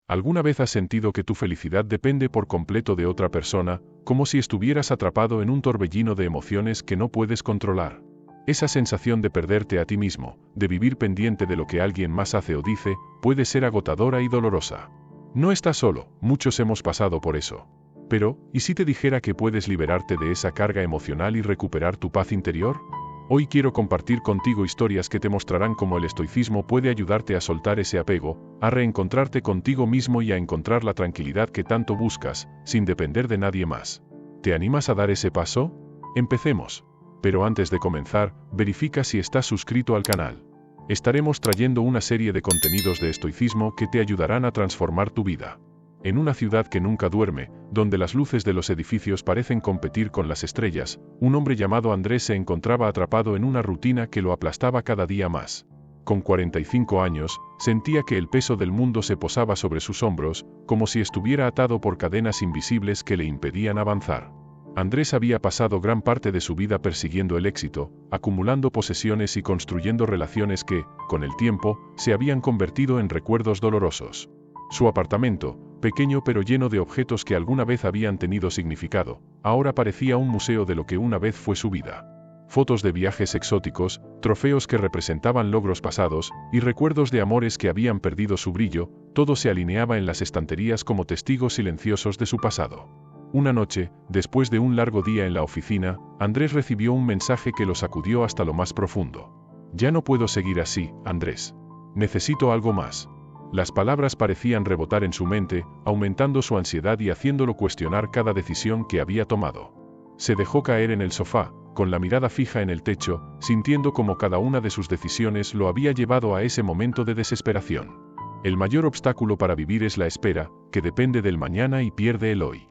¿Alguna vez has sentido que tu felicidad depende por completo de otra persona, como si estuvieras atrapado en un torbellino de emociones que no puedes controlar? Esa sensación de perderte a ti mismo, de vivir pendiente de lo que alguien más hace o dice, puede ser agotadora y dolorosa. No estás solo, muchos hemos pasado por eso. Pero, ¿y si te dijera que puedes liberarte de esa carga emocional y recuperar tu paz interior? Hoy quiero compartir contigo historias que te mostrarán cómo el estoicismo puede ayudarte a soltar ese apego, a reencontrarte contigo mismo y a encontrar la tranquilidad que tanto buscas, sin depender de nadie más. ¿Te animas a dar ese paso? Empecemos. Pero antes de comenzar, verifica si estás suscrito al canal. Estaremos trayendo una serie de contenidos de estoicismo que te ayudarán a transformar tu vida. En una ciudad que nunca duerme, donde las luces de los edificios parecen competir con las estrellas, un hombre llamado Andrés se encontraba atrapado en una rutina que lo aplastaba cada día más. Con 45 años, sentía que el peso del mundo se posaba sobre sus hombros, como si estuviera atado por cadenas invisibles que le impedían avanzar. Andrés había pasado gran parte de su vida persiguiendo el éxito, acumulando posesiones y construyendo relaciones que, con el tiempo, se habían convertido en recuerdos dolorosos. Su apartamento, pequeño pero lleno de objetos que alguna vez habían tenido significado, ahora parecía un museo de lo que una vez fue su vida. Fotos de viajes exóticos, trofeos que representaban logros pasados, y recuerdos de amores que habían perdido su brillo, todo se alineaba en las estanterías como testigos silenciosos de su pasado. Una noche, después de un largo día en la oficina, Andrés recibió un mensaje que lo sacudió hasta lo más profundo. «Ya no puedo seguir así, Andrés. Necesito algo más». Las palabras parecían rebotar en su mente, aumentando su ansiedad y haciéndolo cuestionar cada decisión que había tomado. Se dejó caer en el sofá, con la mirada fija en el techo, sintiendo como cada una de sus decisiones lo había llevado a ese momento de desesperación. El mayor obstáculo para vivir es la espera, que depende del mañana y pierde el hoy.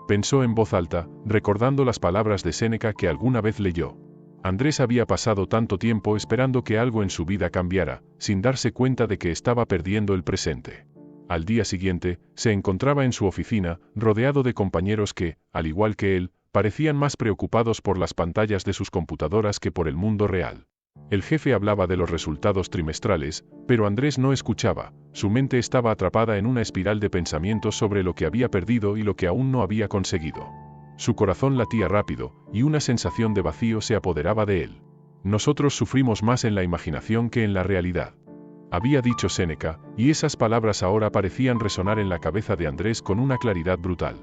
Pensó en voz alta, recordando las palabras de Séneca que alguna vez leyó. Andrés había pasado tanto tiempo esperando que algo en su vida cambiara, sin darse cuenta de que estaba perdiendo el presente. Al día siguiente, se encontraba en su oficina, rodeado de compañeros que, al igual que él, parecían más preocupados por las pantallas de sus computadoras que por el mundo real. El jefe hablaba de los resultados trimestrales, pero Andrés no escuchaba, su mente estaba atrapada en una espiral de pensamientos sobre lo que había perdido y lo que aún no había conseguido. Su corazón latía rápido, y una sensación de vacío se apoderaba de él. Nosotros sufrimos más en la imaginación que en la realidad. Había dicho Séneca, y esas palabras ahora parecían resonar en la cabeza de Andrés con una claridad brutal.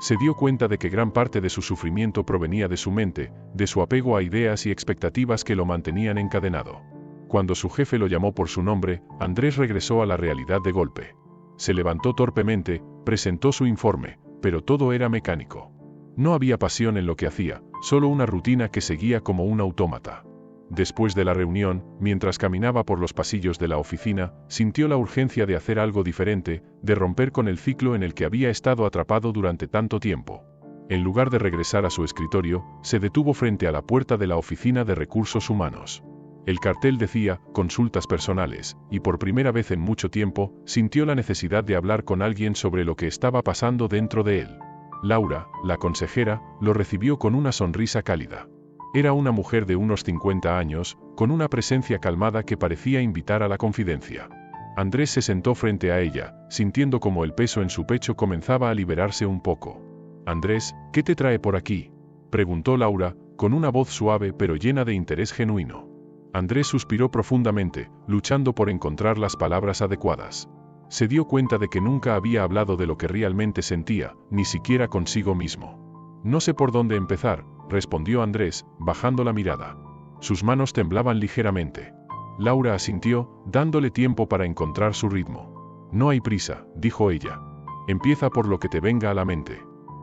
Se dio cuenta de que gran parte de su sufrimiento provenía de su mente, de su apego a ideas y expectativas que lo mantenían encadenado. Cuando su jefe lo llamó por su nombre, Andrés regresó a la realidad de golpe. Se levantó torpemente, presentó su informe, pero todo era mecánico. No había pasión en lo que hacía, solo una rutina que seguía como un autómata. Después de la reunión, mientras caminaba por los pasillos de la oficina, sintió la urgencia de hacer algo diferente, de romper con el ciclo en el que había estado atrapado durante tanto tiempo. En lugar de regresar a su escritorio, se detuvo frente a la puerta de la oficina de recursos humanos. El cartel decía, consultas personales, y por primera vez en mucho tiempo, sintió la necesidad de hablar con alguien sobre lo que estaba pasando dentro de él. Laura, la consejera, lo recibió con una sonrisa cálida. Era una mujer de unos 50 años, con una presencia calmada que parecía invitar a la confidencia. Andrés se sentó frente a ella, sintiendo como el peso en su pecho comenzaba a liberarse un poco. «Andrés, ¿qué te trae por aquí?», preguntó Laura, con una voz suave pero llena de interés genuino. Andrés suspiró profundamente, luchando por encontrar las palabras adecuadas. Se dio cuenta de que nunca había hablado de lo que realmente sentía, ni siquiera consigo mismo. «No sé por dónde empezar», respondió Andrés, bajando la mirada. Sus manos temblaban ligeramente. Laura asintió, dándole tiempo para encontrar su ritmo. «No hay prisa», dijo ella. «Empieza por lo que te venga a la mente».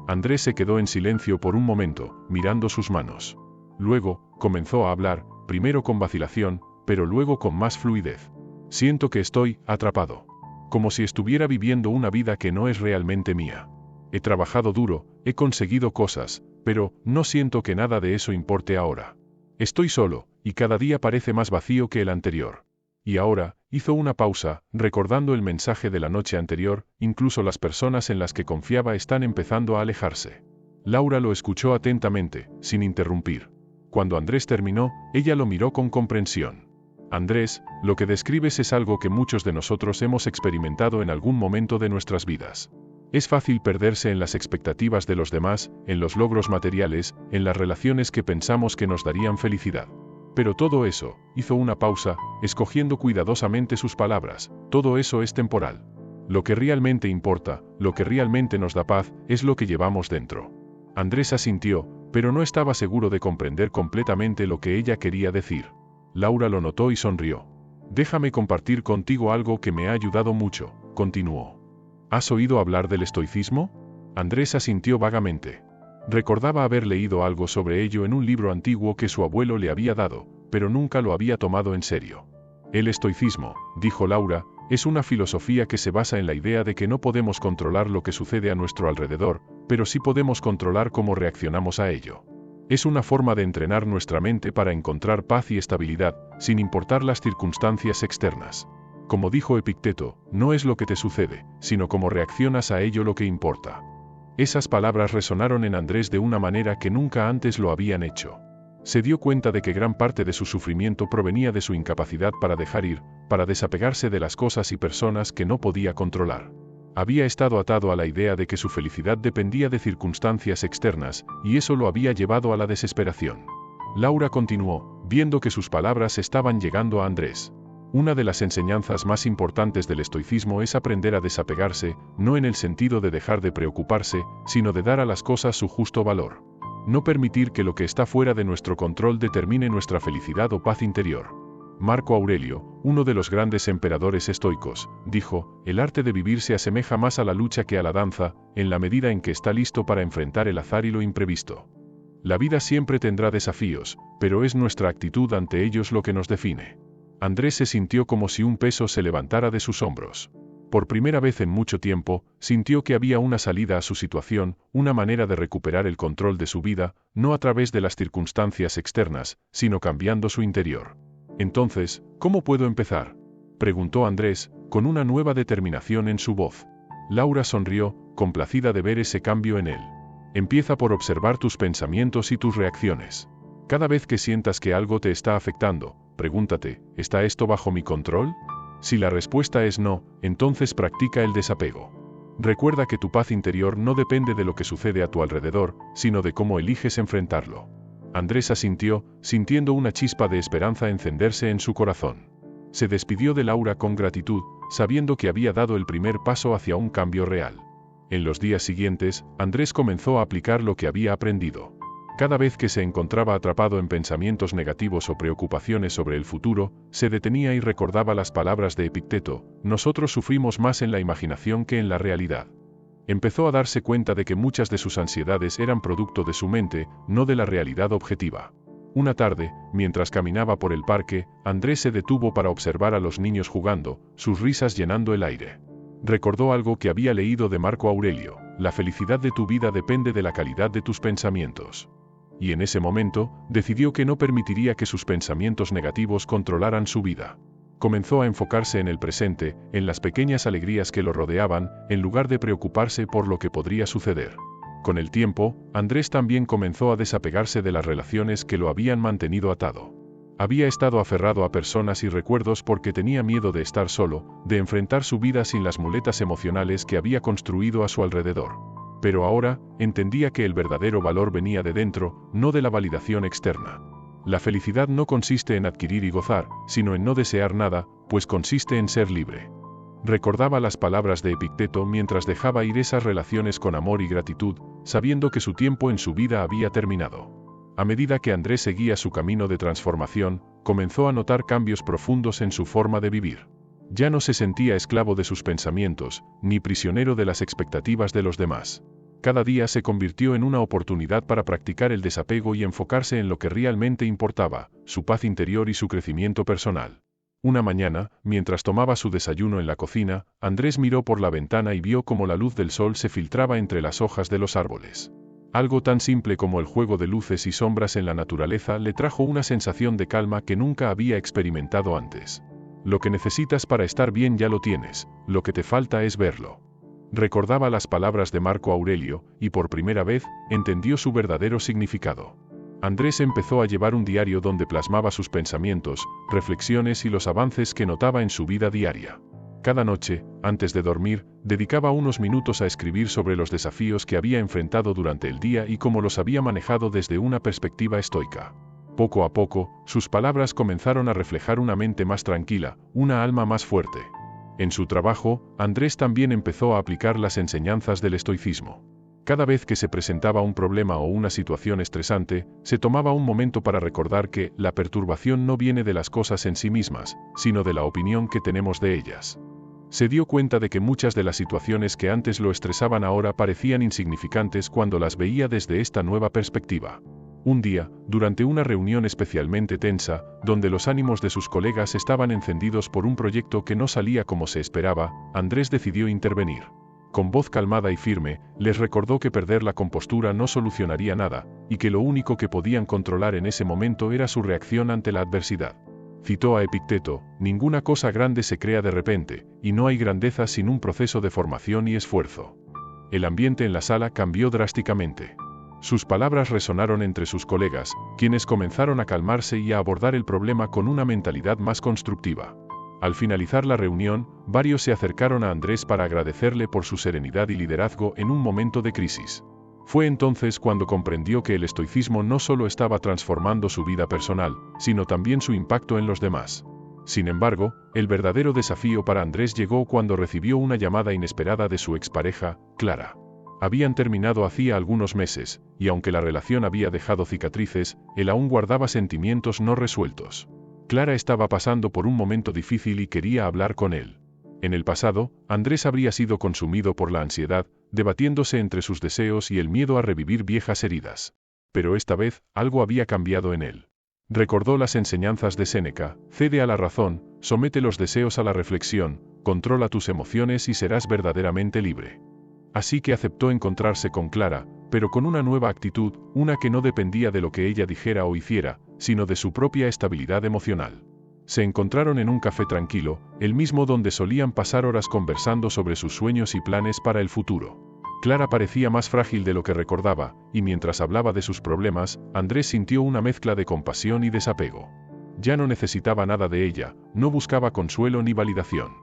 Andrés se quedó en silencio por un momento, mirando sus manos. Luego, comenzó a hablar, primero con vacilación, pero luego con más fluidez. «Siento que estoy atrapado. Como si estuviera viviendo una vida que no es realmente mía. He trabajado duro, he conseguido cosas, pero no siento que nada de eso importe ahora. Estoy solo, y cada día parece más vacío que el anterior». Y ahora, hizo una pausa, recordando el mensaje de la noche anterior, incluso las personas en las que confiaba están empezando a alejarse. Laura lo escuchó atentamente, sin interrumpir. Cuando Andrés terminó, ella lo miró con comprensión. Andrés, lo que describes es algo que muchos de nosotros hemos experimentado en algún momento de nuestras vidas. Es fácil perderse en las expectativas de los demás, en los logros materiales, en las relaciones que pensamos que nos darían felicidad. Pero todo eso, hizo una pausa, escogiendo cuidadosamente sus palabras, todo eso es temporal. Lo que realmente importa, lo que realmente nos da paz, es lo que llevamos dentro. Andrés asintió, pero no estaba seguro de comprender completamente lo que ella quería decir. Laura lo notó y sonrió. Déjame compartir contigo algo que me ha ayudado mucho, continuó. ¿Has oído hablar del estoicismo? Andrés asintió vagamente. Recordaba haber leído algo sobre ello en un libro antiguo que su abuelo le había dado, pero nunca lo había tomado en serio. El estoicismo, dijo Laura, es una filosofía que se basa en la idea de que no podemos controlar lo que sucede a nuestro alrededor, pero sí podemos controlar cómo reaccionamos a ello. Es una forma de entrenar nuestra mente para encontrar paz y estabilidad, sin importar las circunstancias externas. Como dijo Epicteto, no es lo que te sucede, sino cómo reaccionas a ello lo que importa. Esas palabras resonaron en Andrés de una manera que nunca antes lo habían hecho. Se dio cuenta de que gran parte de su sufrimiento provenía de su incapacidad para dejar ir, para desapegarse de las cosas y personas que no podía controlar. Había estado atado a la idea de que su felicidad dependía de circunstancias externas, y eso lo había llevado a la desesperación. Laura continuó, viendo que sus palabras estaban llegando a Andrés. Una de las enseñanzas más importantes del estoicismo es aprender a desapegarse, no en el sentido de dejar de preocuparse, sino de dar a las cosas su justo valor. No permitir que lo que está fuera de nuestro control determine nuestra felicidad o paz interior. Marco Aurelio, uno de los grandes emperadores estoicos, dijo, el arte de vivir se asemeja más a la lucha que a la danza, en la medida en que está listo para enfrentar el azar y lo imprevisto. La vida siempre tendrá desafíos, pero es nuestra actitud ante ellos lo que nos define. Andrés se sintió como si un peso se levantara de sus hombros. Por primera vez en mucho tiempo, sintió que había una salida a su situación, una manera de recuperar el control de su vida, no a través de las circunstancias externas, sino cambiando su interior. Entonces, ¿cómo puedo empezar?, preguntó Andrés, con una nueva determinación en su voz. Laura sonrió, complacida de ver ese cambio en él. Empieza por observar tus pensamientos y tus reacciones. Cada vez que sientas que algo te está afectando, pregúntate, ¿está esto bajo mi control? Si la respuesta es no, entonces practica el desapego. Recuerda que tu paz interior no depende de lo que sucede a tu alrededor, sino de cómo eliges enfrentarlo. Andrés asintió, sintiendo una chispa de esperanza encenderse en su corazón. Se despidió de Laura con gratitud, sabiendo que había dado el primer paso hacia un cambio real. En los días siguientes, Andrés comenzó a aplicar lo que había aprendido. Cada vez que se encontraba atrapado en pensamientos negativos o preocupaciones sobre el futuro, se detenía y recordaba las palabras de Epicteto, nosotros sufrimos más en la imaginación que en la realidad. Empezó a darse cuenta de que muchas de sus ansiedades eran producto de su mente, no de la realidad objetiva. Una tarde, mientras caminaba por el parque, Andrés se detuvo para observar a los niños jugando, sus risas llenando el aire. Recordó algo que había leído de Marco Aurelio, la felicidad de tu vida depende de la calidad de tus pensamientos. Y en ese momento, decidió que no permitiría que sus pensamientos negativos controlaran su vida. Comenzó a enfocarse en el presente, en las pequeñas alegrías que lo rodeaban, en lugar de preocuparse por lo que podría suceder. Con el tiempo, Andrés también comenzó a desapegarse de las relaciones que lo habían mantenido atado. Había estado aferrado a personas y recuerdos porque tenía miedo de estar solo, de enfrentar su vida sin las muletas emocionales que había construido a su alrededor. Pero ahora, entendía que el verdadero valor venía de dentro, no de la validación externa. La felicidad no consiste en adquirir y gozar, sino en no desear nada, pues consiste en ser libre. Recordaba las palabras de Epicteto mientras dejaba ir esas relaciones con amor y gratitud, sabiendo que su tiempo en su vida había terminado. A medida que Andrés seguía su camino de transformación, comenzó a notar cambios profundos en su forma de vivir. Ya no se sentía esclavo de sus pensamientos, ni prisionero de las expectativas de los demás. Cada día se convirtió en una oportunidad para practicar el desapego y enfocarse en lo que realmente importaba, su paz interior y su crecimiento personal. Una mañana, mientras tomaba su desayuno en la cocina, Andrés miró por la ventana y vio cómo la luz del sol se filtraba entre las hojas de los árboles. Algo tan simple como el juego de luces y sombras en la naturaleza le trajo una sensación de calma que nunca había experimentado antes. Lo que necesitas para estar bien ya lo tienes, lo que te falta es verlo. Recordaba las palabras de Marco Aurelio, y por primera vez, entendió su verdadero significado. Andrés empezó a llevar un diario donde plasmaba sus pensamientos, reflexiones y los avances que notaba en su vida diaria. Cada noche, antes de dormir, dedicaba unos minutos a escribir sobre los desafíos que había enfrentado durante el día y cómo los había manejado desde una perspectiva estoica. Poco a poco, sus palabras comenzaron a reflejar una mente más tranquila, una alma más fuerte. En su trabajo, Andrés también empezó a aplicar las enseñanzas del estoicismo. Cada vez que se presentaba un problema o una situación estresante, se tomaba un momento para recordar que la perturbación no viene de las cosas en sí mismas, sino de la opinión que tenemos de ellas. Se dio cuenta de que muchas de las situaciones que antes lo estresaban ahora parecían insignificantes cuando las veía desde esta nueva perspectiva. Un día, durante una reunión especialmente tensa, donde los ánimos de sus colegas estaban encendidos por un proyecto que no salía como se esperaba, Andrés decidió intervenir. Con voz calmada y firme, les recordó que perder la compostura no solucionaría nada, y que lo único que podían controlar en ese momento era su reacción ante la adversidad. Citó a Epicteto: ninguna cosa grande se crea de repente, y no hay grandeza sin un proceso de formación y esfuerzo. El ambiente en la sala cambió drásticamente. Sus palabras resonaron entre sus colegas, quienes comenzaron a calmarse y a abordar el problema con una mentalidad más constructiva. Al finalizar la reunión, varios se acercaron a Andrés para agradecerle por su serenidad y liderazgo en un momento de crisis. Fue entonces cuando comprendió que el estoicismo no solo estaba transformando su vida personal, sino también su impacto en los demás. Sin embargo, el verdadero desafío para Andrés llegó cuando recibió una llamada inesperada de su expareja, Clara. Habían terminado hacía algunos meses, y aunque la relación había dejado cicatrices, él aún guardaba sentimientos no resueltos. Clara estaba pasando por un momento difícil y quería hablar con él. En el pasado, Andrés habría sido consumido por la ansiedad, debatiéndose entre sus deseos y el miedo a revivir viejas heridas. Pero esta vez, algo había cambiado en él. Recordó las enseñanzas de Séneca: cede a la razón, somete los deseos a la reflexión, controla tus emociones y serás verdaderamente libre. Así que aceptó encontrarse con Clara, pero con una nueva actitud, una que no dependía de lo que ella dijera o hiciera, sino de su propia estabilidad emocional. Se encontraron en un café tranquilo, el mismo donde solían pasar horas conversando sobre sus sueños y planes para el futuro. Clara parecía más frágil de lo que recordaba, y mientras hablaba de sus problemas, Andrés sintió una mezcla de compasión y desapego. Ya no necesitaba nada de ella, no buscaba consuelo ni validación.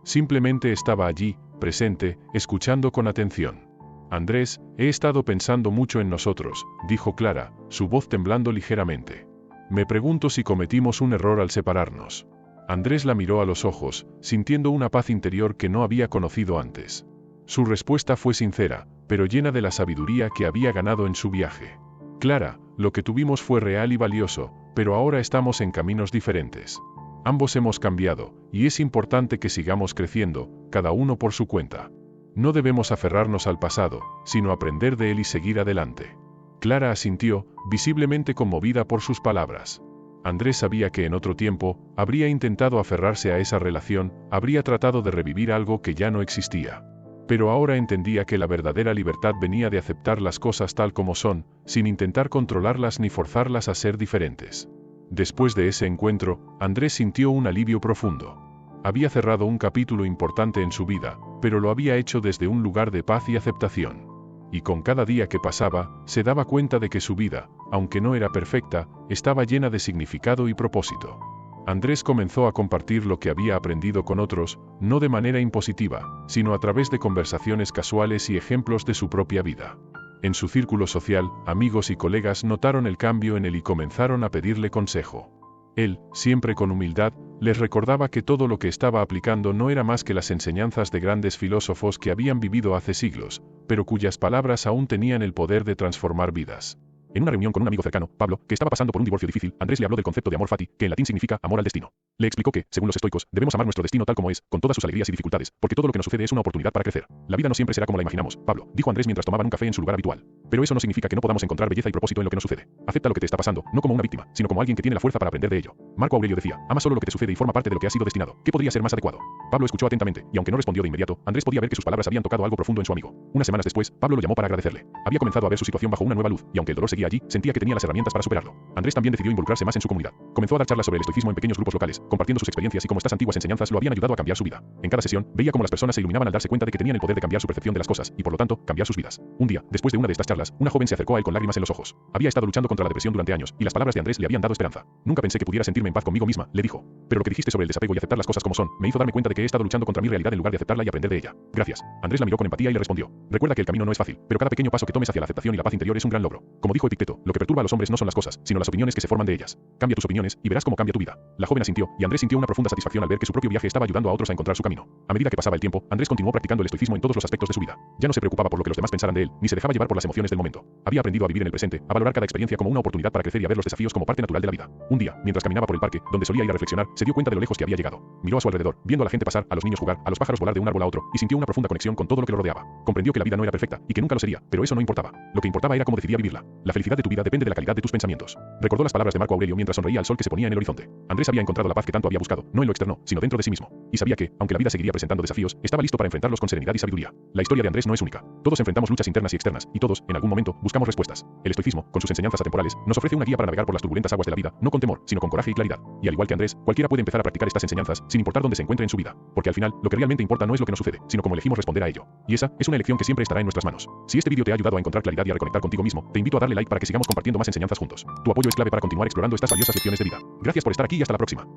Simplemente estaba allí, presente, escuchando con atención. Andrés, he estado pensando mucho en nosotros, dijo Clara, su voz temblando ligeramente. Me pregunto si cometimos un error al separarnos. Andrés la miró a los ojos, sintiendo una paz interior que no había conocido antes. Su respuesta fue sincera, pero llena de la sabiduría que había ganado en su viaje. Clara, lo que tuvimos fue real y valioso, pero ahora estamos en caminos diferentes. Ambos hemos cambiado, y es importante que sigamos creciendo, cada uno por su cuenta. No debemos aferrarnos al pasado, sino aprender de él y seguir adelante. Clara asintió, visiblemente conmovida por sus palabras. Andrés sabía que en otro tiempo, habría intentado aferrarse a esa relación, habría tratado de revivir algo que ya no existía. Pero ahora entendía que la verdadera libertad venía de aceptar las cosas tal como son, sin intentar controlarlas ni forzarlas a ser diferentes. Después de ese encuentro, Andrés sintió un alivio profundo. Había cerrado un capítulo importante en su vida, pero lo había hecho desde un lugar de paz y aceptación. Y con cada día que pasaba, se daba cuenta de que su vida, aunque no era perfecta, estaba llena de significado y propósito. Andrés comenzó a compartir lo que había aprendido con otros, no de manera impositiva, sino a través de conversaciones casuales y ejemplos de su propia vida. En su círculo social, amigos y colegas notaron el cambio en él y comenzaron a pedirle consejo. Él, siempre con humildad, les recordaba que todo lo que estaba aplicando no era más que las enseñanzas de grandes filósofos que habían vivido hace siglos, pero cuyas palabras aún tenían el poder de transformar vidas. En una reunión con un amigo cercano, Pablo, que estaba pasando por un divorcio difícil, Andrés le habló del concepto de amor fati, que en latín significa amor al destino. Le explicó que, según los estoicos, debemos amar nuestro destino tal como es, con todas sus alegrías y dificultades, porque todo lo que nos sucede es una oportunidad para crecer. La vida no siempre será como la imaginamos, Pablo, dijo Andrés mientras tomaban un café en su lugar habitual. Pero eso no significa que no podamos encontrar belleza y propósito en lo que nos sucede. Acepta lo que te está pasando, no como una víctima, sino como alguien que tiene la fuerza para aprender de ello. Marco Aurelio decía: ama solo lo que te sucede y forma parte de lo que has sido destinado. ¿Qué podría ser más adecuado? Pablo escuchó atentamente, y aunque no respondió de inmediato, Andrés podía ver que sus palabras habían tocado algo profundo en su amigo. Unas semanas después, Pablo lo llamó para agradecerle. Había comenzado a ver su situación bajo una nueva luz, y aunque el dolor seguía día allí, sentía que tenía las herramientas para superarlo. Andrés también decidió involucrarse más en su comunidad. Comenzó a dar charlas sobre el estoicismo en pequeños grupos locales, compartiendo sus experiencias y cómo estas antiguas enseñanzas lo habían ayudado a cambiar su vida. En cada sesión, veía cómo las personas se iluminaban al darse cuenta de que tenían el poder de cambiar su percepción de las cosas y, por lo tanto, cambiar sus vidas. Un día, después de una de estas charlas, una joven se acercó a él con lágrimas en los ojos. Había estado luchando contra la depresión durante años, y las palabras de Andrés le habían dado esperanza. Nunca pensé que pudiera sentirme en paz conmigo misma, le dijo. Pero lo que dijiste sobre el desapego y aceptar las cosas como son, me hizo darme cuenta de que he estado luchando contra mi realidad en lugar de aceptarla y aprender de ella. Gracias. Andrés la miró con empatía y le respondió. Recuerda que el camino no es fácil, pero cada pequeño paso que tomes hacia la aceptación y la paz interior es un gran logro. Como dijo Epicteto, lo que perturba a los hombres no son las cosas, sino las opiniones que se forman de ellas. Cambia tus opiniones y verás cómo cambia tu vida. La joven asintió, y Andrés sintió una profunda satisfacción al ver que su propio viaje estaba ayudando a otros a encontrar su camino. A medida que pasaba el tiempo, Andrés continuó practicando el estoicismo en todos los aspectos de su vida. Ya no se preocupaba por lo que los demás pensaran de él, ni se dejaba llevar por las emociones del momento. Había aprendido a vivir en el presente, a valorar cada experiencia como una oportunidad para crecer y a ver los desafíos como parte natural de la vida. Un día, mientras caminaba por el parque, donde solía ir a reflexionar, se dio cuenta de lo lejos que había llegado. Miró a su alrededor, viendo a la gente pasar, a los niños jugar, a los pájaros volar de un árbol a otro, y sintió una profunda conexión con todo lo que lo rodeaba. Comprendió que la vida no era perfecta y que nunca lo sería, pero eso no importaba. Lo que importaba era cómo decidía vivirla. La felicidad de tu vida depende de la calidad de tus pensamientos. Recordó las palabras de Marco Aurelio mientras sonreía al sol que se ponía en el horizonte. Andrés había encontrado la paz que tanto había buscado, no en lo externo, sino dentro de sí mismo. Y sabía que, aunque la vida seguiría presentando desafíos, estaba listo para enfrentarlos con serenidad y sabiduría. La historia de Andrés no es única. Todos enfrentamos luchas internas y externas, y todos, en algún momento, buscamos respuestas. El estoicismo, con sus enseñanzas atemporales, nos ofrece una guía para navegar por las turbulentas aguas de la vida, no con temor, sino con coraje y claridad. Y al igual que Andrés, cualquiera puede empezar a practicar estas enseñanzas, sin importar dónde se encuentre en su vida. Porque al final, lo que realmente importa no es lo que nos sucede, sino cómo elegimos responder a ello. Y esa es una elección que siempre estará en nuestras manos. Si este vídeo te ha ayudado a encontrar claridad y a reconectar contigo mismo, te invito a darle like para que sigamos compartiendo más enseñanzas juntos. Tu apoyo es clave para continuar explorando estas valiosas lecciones de vida. Gracias por estar aquí y hasta la próxima.